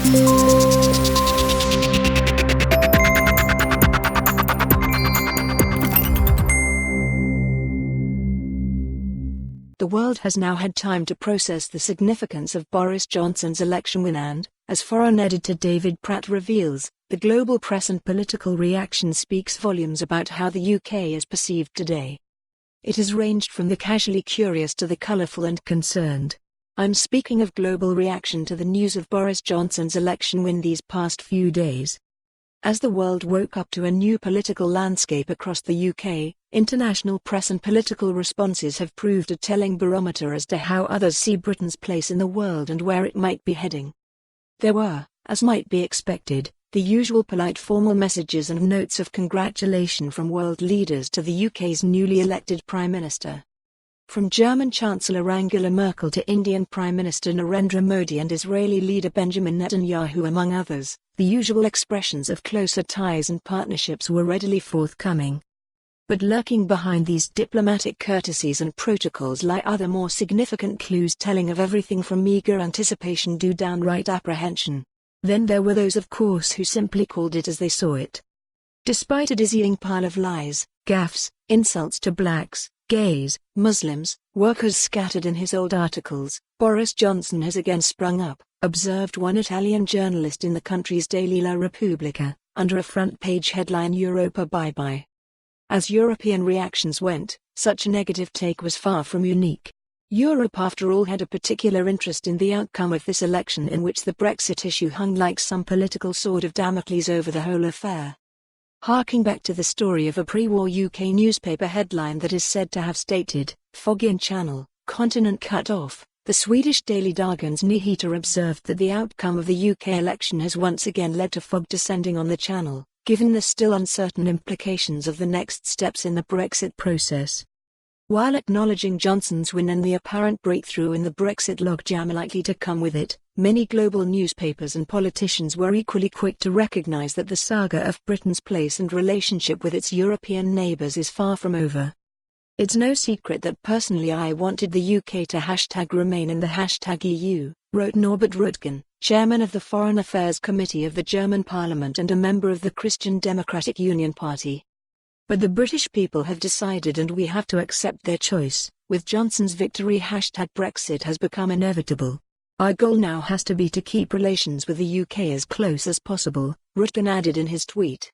The world has now had time to process the significance of Boris Johnson's election win and, as Foreign Editor David Pratt reveals, the global press and political reaction speaks volumes about how the UK is perceived today. It has ranged from the casually curious to the colourful and concerned. I'm speaking of global reaction to the news of Boris Johnson's election win these past few days. As the world woke up to a new political landscape across the UK, international press and political responses have proved a telling barometer as to how others see Britain's place in the world and where it might be heading. There were, as might be expected, the usual polite formal messages and notes of congratulation from world leaders to the UK's newly elected Prime Minister. From German Chancellor Angela Merkel to Indian Prime Minister Narendra Modi and Israeli leader Benjamin Netanyahu among others, the usual expressions of closer ties and partnerships were readily forthcoming. But lurking behind these diplomatic courtesies and protocols lie other more significant clues telling of everything from eager anticipation to downright apprehension. Then there were those of course who simply called it as they saw it. Despite a dizzying pile of lies, gaffes, insults to blacks, gays, Muslims, workers scattered in his old articles, Boris Johnson has again sprung up, observed one Italian journalist in the country's daily La Repubblica, under a front-page headline Europa bye-bye. As European reactions went, such a negative take was far from unique. Europe after all had a particular interest in the outcome of this election in which the Brexit issue hung like some political sword of Damocles over the whole affair. Harking back to the story of a pre-war UK newspaper headline that is said to have stated, "Fog in Channel, continent cut off," the Swedish daily Dagens Nyheter observed that the outcome of the UK election has once again led to fog descending on the channel, given the still uncertain implications of the next steps in the Brexit process. While acknowledging Johnson's win and the apparent breakthrough in the Brexit logjam likely to come with it, many global newspapers and politicians were equally quick to recognise that the saga of Britain's place and relationship with its European neighbours is far from over. It's no secret that personally I wanted the UK to #remain in the #EU, wrote Norbert Röttgen, chairman of the Foreign Affairs Committee of the German Parliament and a member of the Christian Democratic Union Party. But the British people have decided and we have to accept their choice. With Johnson's victory #Brexit has become inevitable. Our goal now has to be to keep relations with the UK as close as possible, Röttgen added in his tweet.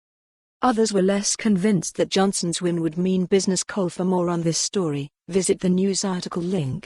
Others were less convinced that Johnson's win would mean business. For more on this story, visit the news article link.